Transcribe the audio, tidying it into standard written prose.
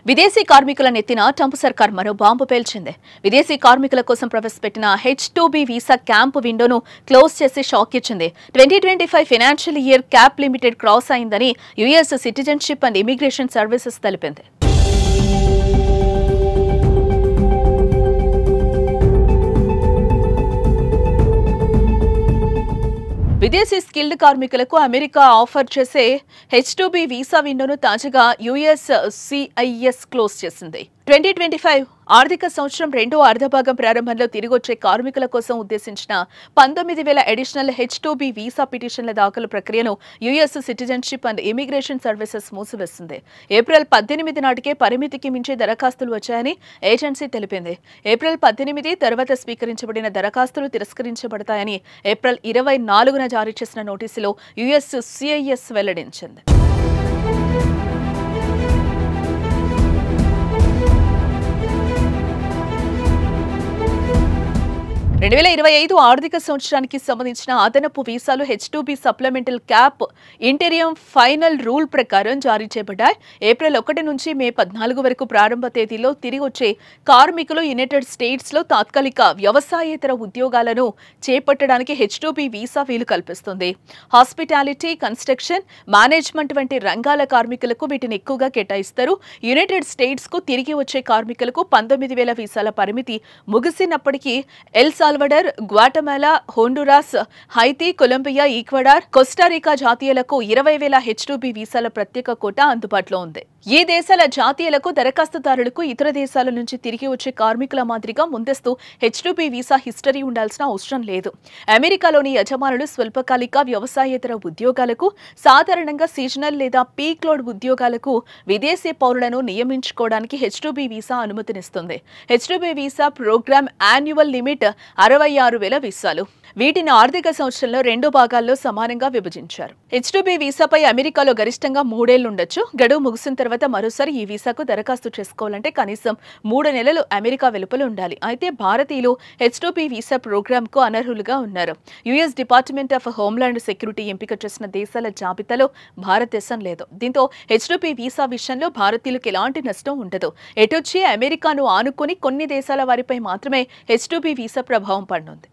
విదేశీ కార్మికుల నెత్తిన ట్రంప్ సర్కార్ మరో బాంబు పేల్చింది. విదేశీ కార్మికుల కోసం ప్రవేశపెట్టిన H-2B వీసా క్యాంప్ విండోను క్లోజ్ చేసి షాక్ ఇచ్చింది. 2025 financial year cap limited cross అయిందని US citizenship and immigration services తెలిపింది. విదేశీ స్కిల్డ్ కార్మికులకు అమెరికా ఆఫర్ చేసే H-2B వీసా విండోను తాజాగా USCIS క్లోజ్ చేసింది. 2025 ఆర్థిక సంవత్సరం రెండో అర్ధభాగం ప్రారంభంలో తిరిగొచ్చే కార్మికుల కోసం ఉద్దేశించిన 19,000 అడిషనల్ H-2B వీసా పిటిషన్ల దాఖలు ప్రక్రియను US citizenship and immigration services మూసివేసింది. ఏప్రిల్ 18 నాటికే పరిమితికి మించి దరఖాస్తులు వచ్చాయని ఏజెన్సీ తెలిపింది. ఏప్రిల్ 18 తర్వాత స్వీకరించబడిన దరఖాస్తులు తిరస్కరించబడతాయని ఏప్రిల్ 24న జారీ చేసిన నోటీసులో USCIS వెల్లడించింది. 2025 ఆర్థిక సంవత్సరానికి సంబంధించిన అదనపు వీసాలు H-2B supplemental cap interim final rule ప్రకారం జారీ చేయబడ్డాయి. ఏప్రిల్ 1 నుంచి మే 14 వరకు ప్రారంభ తేదీలో తిరిగి వచ్చే కార్మికులు యునైటెడ్ స్టేట్స్ లో తాత్కాలిక వ్యవసాయేతర ఉద్యోగాలను చేపట్టడానికి H-2B వీసా వీలు కల్పిస్తుంది. హాస్పిటాలిటీ, కన్స్ట్రక్షన్, మేనేజ్మెంట్ వంటి రంగాల కార్మికులకు వీటిని ఎక్కువగా కేటాయిస్తారు. యునైటెడ్ స్టేట్స్ కు తిరిగి వచ్చే కార్మికులకు 19,000 వీసాల పరిమితి ముగిసినప్పటికీ El Salvador, Guatemala, Honduras, Haiti, Colombia, Ecuador, Costa Rica 20,000 H-2B వీసాల ప్రత్యేక కోటా అందుబాటులో ఉంది. ఈ దేశాల జాతీయులకు దరఖాస్తుదారులకు ఇతర దేశాల నుంచి తిరిగి వచ్చే కార్మికుల మాదిరిగా ముందస్తు H-2B వీసా హిస్టరీ ఉండాల్సిన అవసరం లేదు. అమెరికాలోని యజమానులు స్వల్పకాలిక వ్యవసాయేతర ఉద్యోగాలకు, సాధారణంగా సీజనల్ లేదా పీక్ లోడ్ ఉద్యోగాలకు విదేశీ పౌరులను నియమించుకోవడానికి H-2B వీసా అనుమతినిస్తుంది. H-2B visa programme annual limit 66,000 వీసాలు. వీటిని ఆర్థిక సంవత్సరంలో 2 భాగాల్లో సమానంగా విభజించారు. H-2B వీసాపై అమెరికాలో గరిష్టంగా 3 ఏళ్లు ఉండొచ్చు. గడువు ముగిసిన తర్వాత మరోసారి ఈ వీసాకు దరఖాస్తు చేసుకోవాలంటే కనీసం 3 నెలలు అమెరికా వెలుపల ఉండాలి. అయితే భారతీయులు H-2B వీసా ప్రోగ్రామ్ కు అనర్హులుగా ఉన్నారు. US department of homeland security ఎంపిక చేసిన దేశాల జాబితాలో భారతదేశం లేదు. దీంతో H-2B వీసా విషయంలో భారతీయులకు ఎలాంటి నష్టం ఉండదు. ఎటొచ్చి అమెరికాను ఆనుకుని కొన్ని దేశాల వారిపై మాత్రమే H-2B వీసా ప్రభావం పడనుంది.